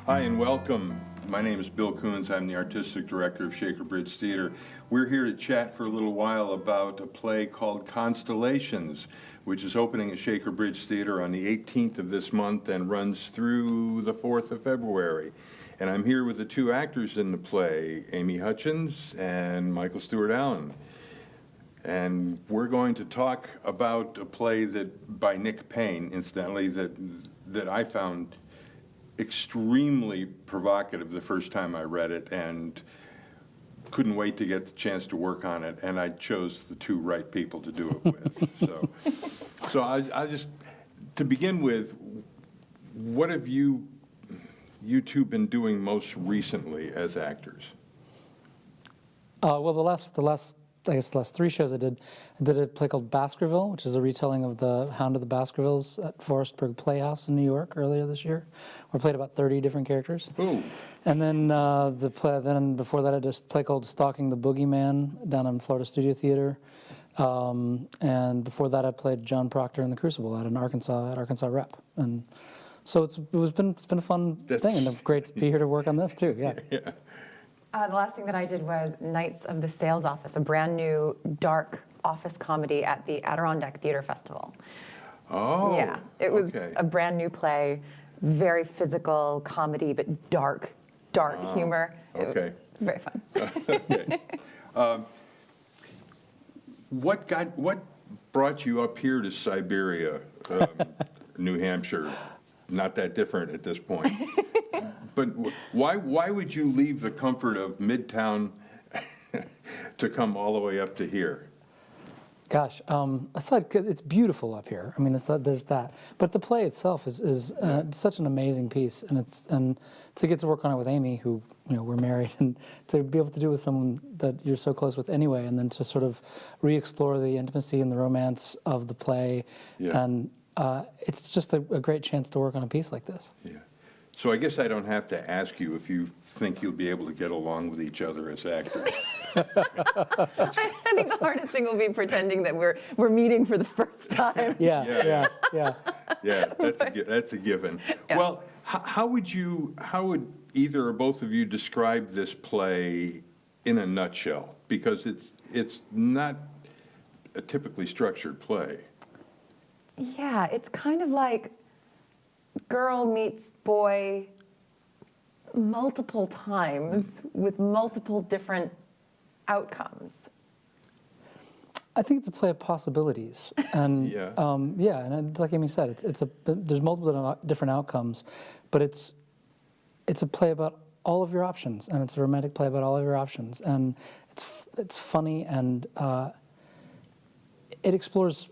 Hi and welcome. My name is Bill Coons. I'm the Artistic Director of Shaker Bridge Theater. We're here to chat for a little while about a play called Constellations, which is opening at Shaker Bridge Theater on the 18th of this month and runs through the 4th of February. And I'm here with the two actors in the play, Amy Hutchins and Michael Stewart Allen. And we're going to talk about a play that by Nick Payne, incidentally, that I found extremely provocative the first time I read it and couldn't wait to get the chance to work on it, and I chose the two right people to do it with. So I just, to begin with, what have you two been doing most recently as actors? Well, the last three shows I did a play called Baskerville, which is a retelling of The Hound of the Baskervilles at Forestburg Playhouse in New York earlier this year. We played about 30 different characters. Ooh. And then then before that I did a play called Stalking the Boogeyman down in Florida Studio Theater. And before that I played John Proctor in The Crucible at Arkansas Rep. And so it's been a fun thing, and great to be here to work on this too. Yeah. Yeah. The last thing that I did was Knights of the Sales Office, a brand new dark office comedy at the Adirondack Theater Festival. Oh, yeah, it was okay. a brand new play, very physical comedy, but dark humor. Okay. It was very fun. Okay. What brought you up here to Siberia, New Hampshire? Not that different at this point. But why would you leave the comfort of Midtown to come all the way up to here? Gosh, aside, because it's beautiful up here. I mean, there's that. But the play itself is such an amazing piece, and to get to work on it with Amy, who we're married, and to be able to do it with someone that you're so close with anyway, and then to sort of re-explore the intimacy and the romance of the play, and it's just a great chance to work on a piece like this. Yeah. So I guess I don't have to ask you if you think you'll be able to get along with each other as actors. I think the hardest thing will be pretending that we're meeting for the first time. Yeah. Yeah, that's a given. Yeah. Well, how would either or both of you describe this play in a nutshell? Because it's not a typically structured play. Yeah, it's kind of like girl meets boy multiple times with multiple different outcomes. I think it's a play of possibilities, and and like Amy said, there's multiple different outcomes, but it's a play about all of your options, and it's a romantic play about all of your options, and it's funny, and it explores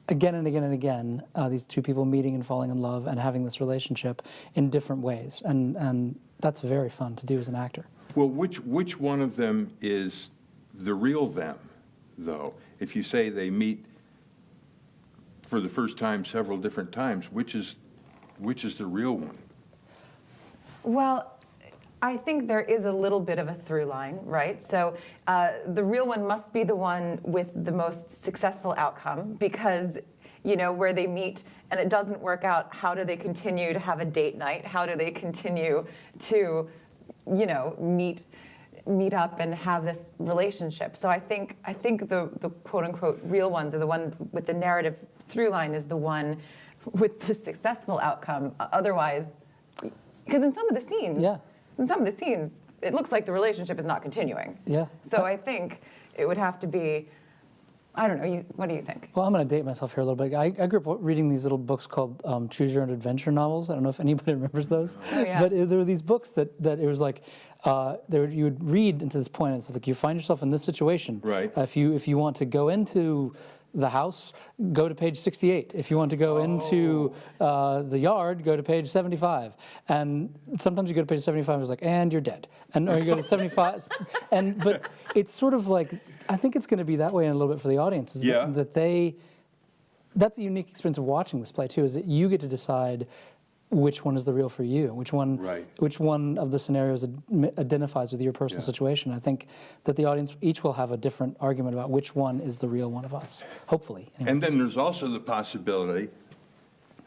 again and again and again these two people meeting and falling in love and having this relationship in different ways, and that's very fun to do as an actor. Well, which one of them is the real them, though? If you say they meet for the first time several different times, which is the real one? Well, I think there is a little bit of a through line, right? So the real one must be the one with the most successful outcome, because, where they meet and it doesn't work out, how do they continue to have a date night? How do they continue to, meet up and have this relationship? So I think the quote unquote real ones, or the one with the narrative through line, is the one with the successful outcome. Otherwise, because in some of the scenes, it looks like the relationship is not continuing. Yeah. So I think it would have to be, I don't know, what do you think? Well, I'm going to date myself here a little bit. I grew up reading these little books called Choose Your Own Adventure novels. I don't know if anybody remembers those. Oh, yeah. But there were these books that it was like, you would read into this point, and it's like you find yourself in this situation. Right. If you want to go into the house, go to page 68. If you want to go into the yard, go to page 75. And sometimes you go to page 75 and it's like, and you're dead. Or you go to 75. But it's sort of like, I think it's going to be that way in a little bit for the audience. That's a unique experience of watching this play too, is that you get to decide which one is the real for you, which one of the scenarios identifies with your personal situation. I think that the audience each will have a different argument about which one is the real one of us, hopefully. Anyway. And then there's also the possibility,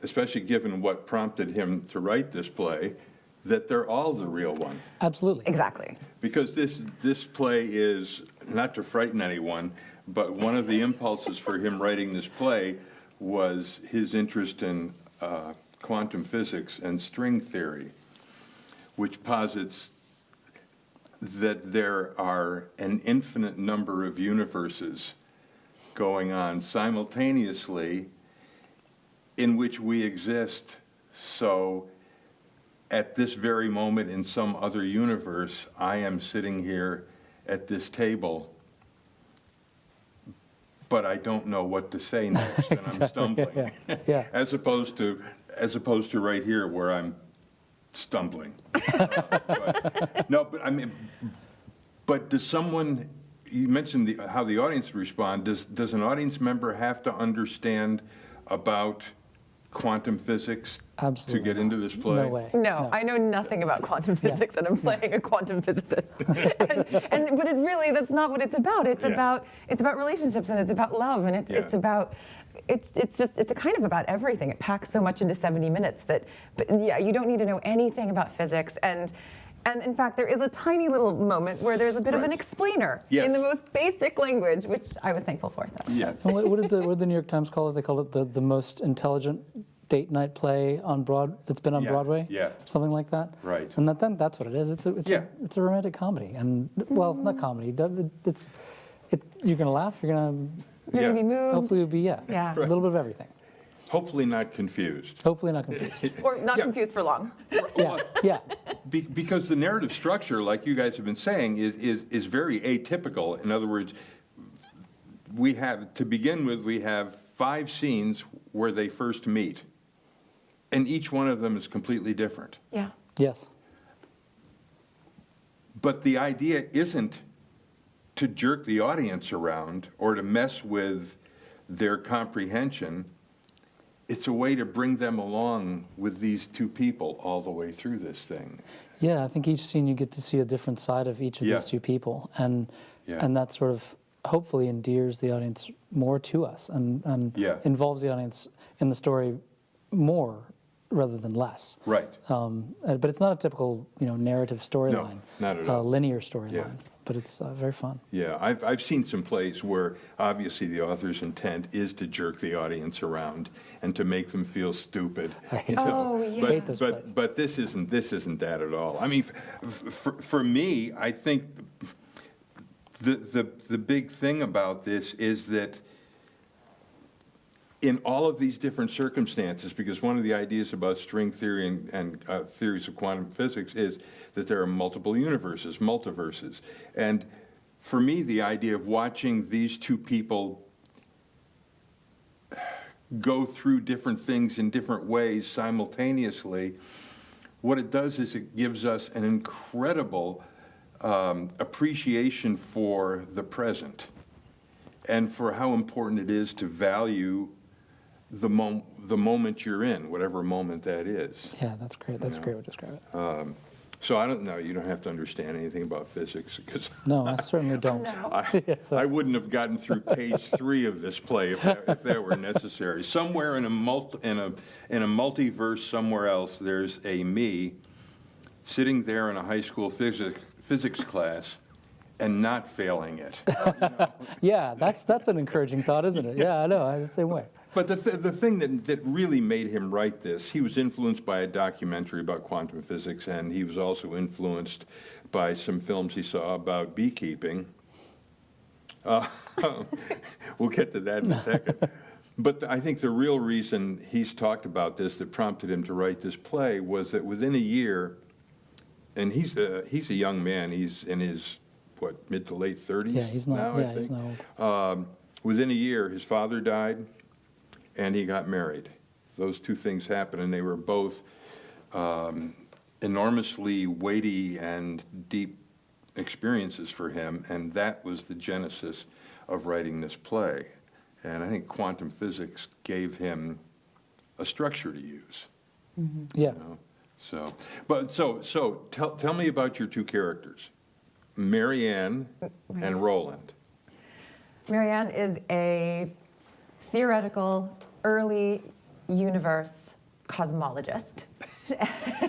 especially given what prompted him to write this play, that they're all the real one. Absolutely. Exactly. Because this play is, not to frighten anyone, but one of the impulses for him writing this play was his interest in quantum physics and string theory, which posits that there are an infinite number of universes going on simultaneously in which we exist. So at this very moment in some other universe, I am sitting here at this table, but I don't know what to say next, and I'm stumbling. Yeah. As opposed to right here where I'm stumbling. But does someone, you mentioned how the audience respond, does an audience member have to understand about quantum physics Absolutely to get not. into this play? No way. No, I know nothing about quantum physics, and I'm playing a quantum physicist. But it really, that's not what it's about. It's about relationships, and it's about love, and it's about. It's a kind of about everything. It packs so much into 70 minutes that, but yeah, you don't need to know anything about physics. And in fact, there is a tiny little moment where there's a bit of an explainer in the most basic language, which I was thankful for. Yeah. And what did the New York Times call it? They called it the most intelligent date night play on that's been on Broadway. Yeah. Something like that. Right. And then that's what it is. It's a romantic comedy, and well, not comedy. You're gonna laugh. You're gonna You're gonna be moved. hopefully it'll be Yeah. a little bit of everything. Hopefully not confused. Hopefully not confused. Or not confused for long. Yeah. Because the narrative structure, like you guys have been saying, is very atypical. In other words, we have 5 scenes where they first meet, and each one of them is completely different. Yeah. Yes. But the idea isn't to jerk the audience around or to mess with their comprehension. It's a way to bring them along with these two people all the way through this thing. Yeah, I think each scene you get to see a different side of each of these two people, and that sort of hopefully endears the audience more to us and involves the audience in the story more rather than less. Right. But it's not a typical narrative storyline, not at all. linear storyline. Yeah. But it's very fun. Yeah, I've seen some plays where obviously the author's intent is to jerk the audience around and to make them feel stupid. I hate hate those plays. But this isn't that at all. I mean, for me, I think the big thing about this is that in all of these different circumstances, because one of the ideas about string theory and theories of quantum physics is that there are multiple universes, multiverses. And for me, the idea of watching these two people go through different things in different ways simultaneously, what it does is it gives us an incredible appreciation for the present and for how important it is to value the moment you're in, whatever moment that is. Yeah, that's great. That's a great way to describe it. So I don't know, you don't have to understand anything about physics, because No, I certainly don't. I wouldn't have gotten through page 3 of this play if that were necessary. Somewhere in a multiverse somewhere else, there's a me sitting there in a high school physics class and not failing it. Yeah, that's an encouraging thought, isn't it? Yeah, I know. I'm the same way. But the thing that really made him write this, he was influenced by a documentary about quantum physics, and he was also influenced by some films he saw about beekeeping. We'll get to that in a second. But I think the real reason he's talked about this that prompted him to write this play was that within a year, and he's a young man, he's in his, mid to late 30s Yeah, he's not. now, I think. He's not old. Within a year, his father died, and he got married. Those two things happened, and they were both enormously weighty and deep experiences for him, and that was the genesis of writing this play. And I think quantum physics gave him a structure to use. Mm-hmm. Yeah. So tell me about your two characters, Marianne and Roland. Marianne is a theoretical early universe cosmologist.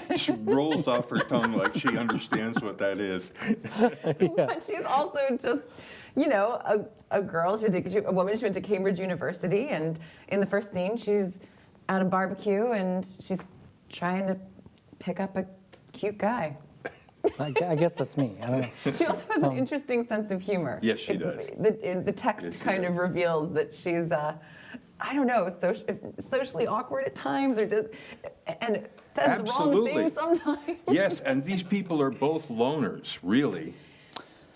Just rolls off her tongue like she understands what that is. But she's also just, a girl. A woman. She went to Cambridge University, and in the first scene, she's at a barbecue and she's trying to pick up a cute guy. I guess that's me. I don't know. She also has an interesting sense of humor. Yes, she does. The text Yes, she kind of does. reveals that she's, I don't know, socially awkward at times, and says the wrong Absolutely. thing sometimes. Yes, and these people are both loners, really.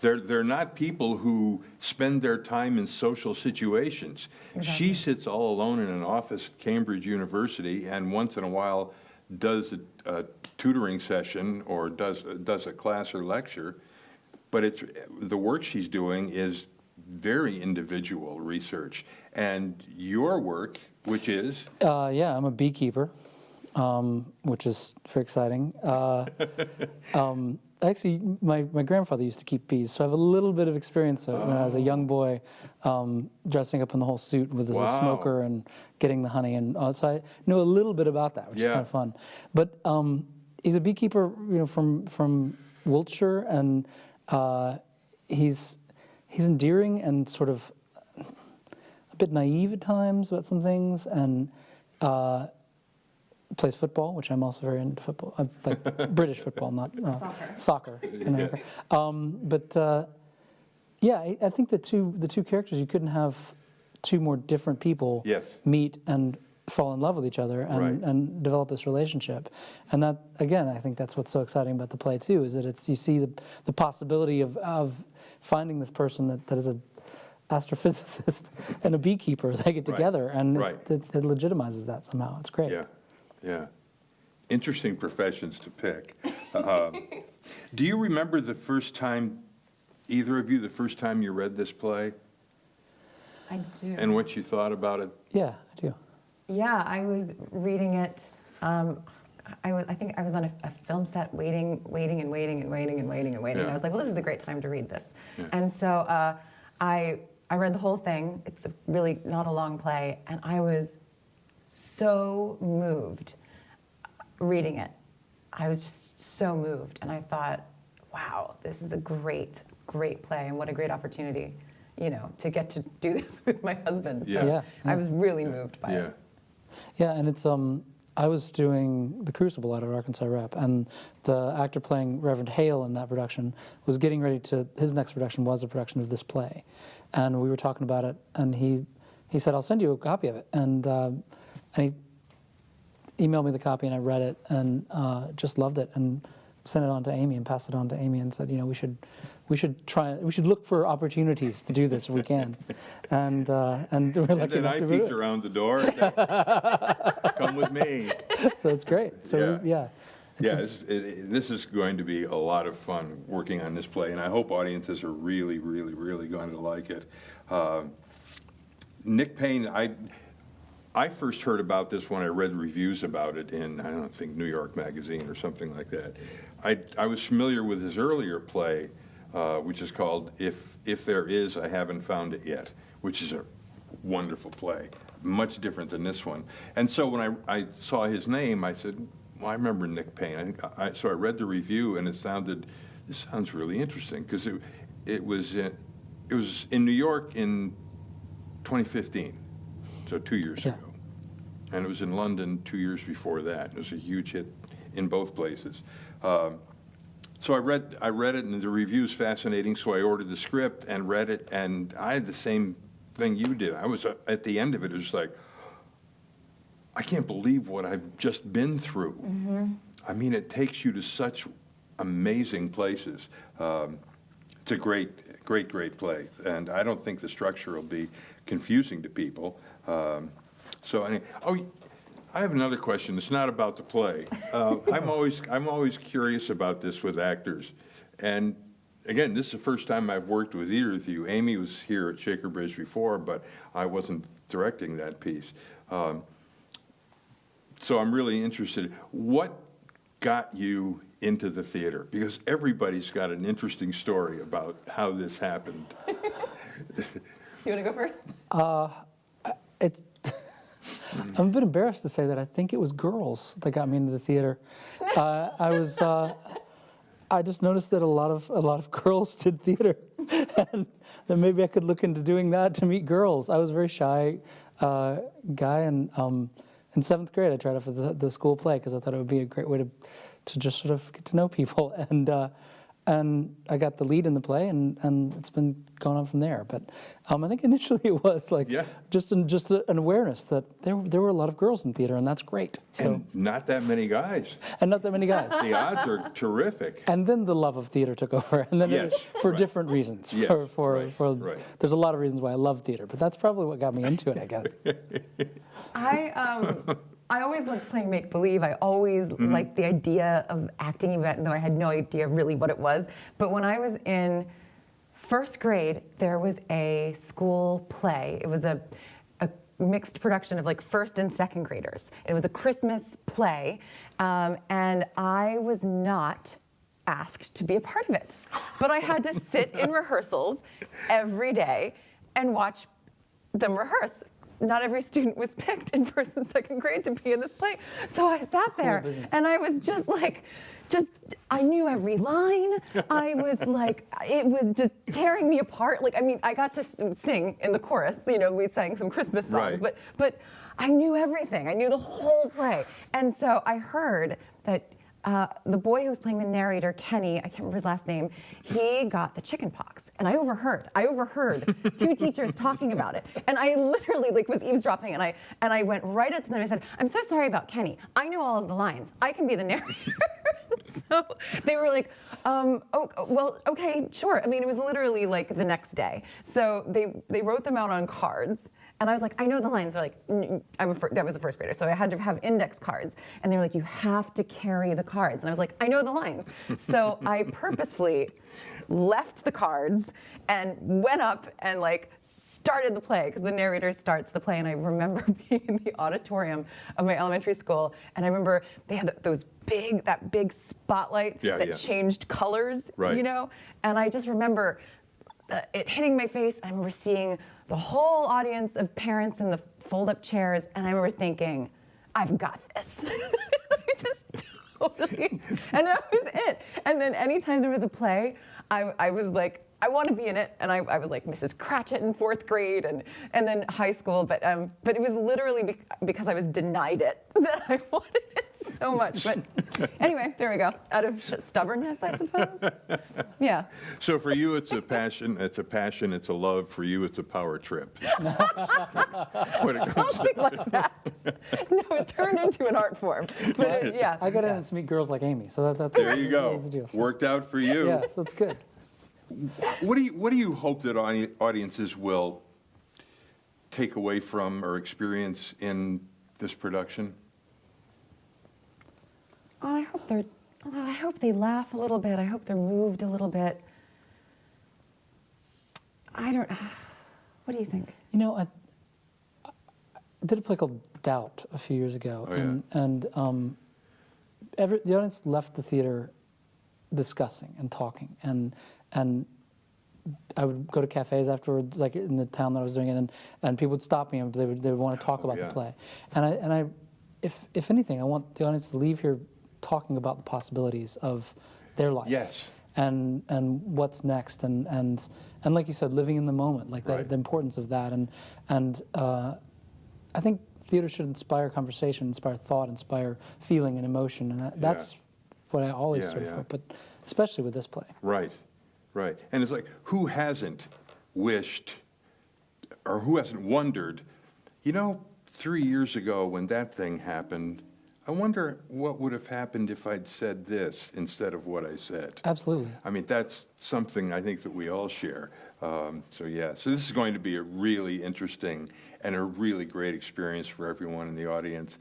They're not people who spend their time in social situations. Exactly. She sits all alone in an office at Cambridge University and once in a while does a tutoring session or does a class or lecture, but the work she's doing is very individual research. And your work, which is? Yeah, I'm a beekeeper, which is very exciting. Actually, my grandfather used to keep bees, so I have a little bit of experience when I was a young boy, dressing up in the whole suit with a Wow. smoker and getting the honey, and so I know a little bit about that, which is Yeah. kind of fun. But he's a beekeeper, from Wiltshire, and he's endearing and sort of a bit naive at times about some things, and plays football, which I'm also very into football, like British football, not soccer. In America. Yeah, I think the two characters, you couldn't have two more different people Yes. meet and fall in love with each other and, Right. and develop this relationship. And that, again, I think that's what's so exciting about the play too, is that you see the possibility of finding this person that is a astrophysicist and a beekeeper. They get Right. together, and Right. it legitimizes that somehow. It's great. Yeah, yeah. Interesting professions to pick. Do you remember the first time, either of you, the first time you read this play I do. and what you thought about it? Yeah, I do. Yeah, I was reading it. I think I was on a film set waiting. Yeah. And I was like, well, this is a great time to read this. Yeah. And so I read the whole thing. It's really not a long play. And I was so moved reading it. I was just so moved. And I thought, wow, this is a great, great play. And what a great opportunity, to get to do this with my husband. So Yeah. Yeah. I was really moved by Yeah, it. Yeah, and it's I was doing The Crucible out at Arkansas Rep, and the actor playing Reverend Hale in that production was getting ready his next production was a production of this play, and we were talking about it, and he said, I'll send you a copy of it, and he emailed me the copy, and I read it, and just loved it, and sent it on to Amy and passed it on to Amy and said, we should look for opportunities to do this if we can, and we're and lucky then enough I to peeked do it. around the door. Come with me. So it's great. So Yeah. This is going to be a lot of fun working on this play, and I hope audiences are really, really, really going to like it. Nick Payne, I first heard about this when I read reviews about it in, I don't think, New York Magazine or something like that. I was familiar with his earlier play, which is called If There Is, I Haven't Found It Yet, which is a wonderful play, much different than this one. And so when I saw his name, I said, well, I remember Nick Payne. So I read the review, and this sounds really interesting, because it was in New York in 2015, so 2 years Yeah. ago. And it was in London 2 years before that. It was a huge hit in both places. So I read it, and the review's fascinating, so I ordered the script and read it, and I had the same thing you did. I was, at the end of it, it was like, I can't believe what I've just been through. Mm-hmm. I mean, it takes you to such amazing places. It's a great, great, great play, and I don't think the structure will be confusing to people. I have another question. It's not about the play. I'm always curious about this with actors, and again, this is the first time I've worked with either of you. Amy was here at Shaker Bridge before, but I wasn't directing that piece. So I'm really interested. What got you into the theater? Because everybody's got an interesting story about how this happened. You want to go first? It's I'm a bit embarrassed to say that I think it was girls that got me into the theater. I just noticed that a lot of girls did theater, and that maybe I could look into doing that to meet girls. I was a very shy guy, and in 7th grade I tried out for the school play because I thought it would be a great way to just sort of get to know people, and I got the lead in the play, and it's been going on from there. But I think initially it was like just an awareness that there were a lot of girls in theater, and that's great. So, And not that many guys. and not that many guys. The odds are terrific. And then the love of theater took over, and then Yes, for right. different reasons. Yes, right. There's a lot of reasons why I love theater, but that's probably what got me into it, I guess. I always liked playing make-believe. I always liked the idea of acting, even though I had no idea really what it was. But when I was in 1st grade, there was a school play. It was a mixed production of like 1st and 2nd graders. It was a Christmas play, and I was not asked to be a part of it. But I had to sit in rehearsals every day and watch them rehearse. Not every student was picked in 1st and 2nd grade to be in this play. So I sat there and I was just like, I knew every line. I was like, it was just tearing me apart. Like, I mean, I got to sing in the chorus, we sang some Christmas songs, Right. but I knew everything. I knew the whole play. And so I heard that the boy who was playing the narrator, Kenny, I can't remember his last name, he got the chicken pox. And I overheard 2 teachers talking about it. And I literally was eavesdropping, and I went right up to them and I said, I'm so sorry about Kenny. I know all of the lines. I can be the narrator. So they were like, oh, well, okay, sure. I mean, it was literally like the next day. So they wrote them out on cards. And I was like, I know the lines. They're like, that was a 1st grader, so I had to have index cards. And they were like, you have to carry the cards. And I was like, I know the lines. So I purposefully left the cards and went up and started the play, because the narrator starts the play. And I remember being in the auditorium of my elementary school, and I remember they had that big spotlight that changed colors, Right. And I just remember it hitting my face. I remember seeing the whole audience of parents in the fold-up chairs, and I remember thinking, I've got this. I just totally, and that was it. And then anytime there was a play, I was like, I want to be in it, and I was like Mrs. Cratchit in 4th grade, and then high school, but it was literally because I was denied it that I wanted it so much. But anyway, there we go. Out of stubbornness, I suppose. Yeah. So for you, it's a passion, it's a love. For you, it's a power trip. When it comes Something like that. No, it turned into an art form. But yeah. I got in to meet girls like Amy, so that's There you go. that's the deal. So, Worked out for you. yeah, so it's good. What do you hope that audiences will take away from or experience in this production? I hope they laugh a little bit. I hope they're moved a little bit. What do you think? I did a play called Doubt a few years ago, Oh, yeah. and the audience left the theater discussing and talking, and I would go to cafes afterwards, like in the town that I was doing it, and people would stop me and they would want to talk about the play, and I, if anything, I want the audience to leave here talking about the possibilities of their life. Yes. And what's next, and like you said, living in the moment, like that, Right. the importance of that, and I think theater should inspire conversation, inspire thought, inspire feeling and emotion, and that's what I always strive for, but especially with this play. Right, right. And it's like, who hasn't wished or who hasn't wondered, 3 years ago when that thing happened, I wonder what would have happened if I'd said this instead of what I said. Absolutely. I mean, that's something I think that we all share. So this is going to be a really interesting and a really great experience for everyone in the audience.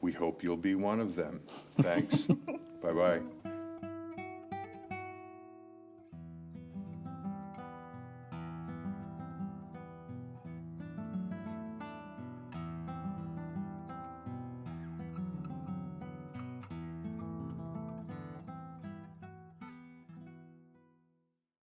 We hope you'll be one of them. Thanks. Bye-bye.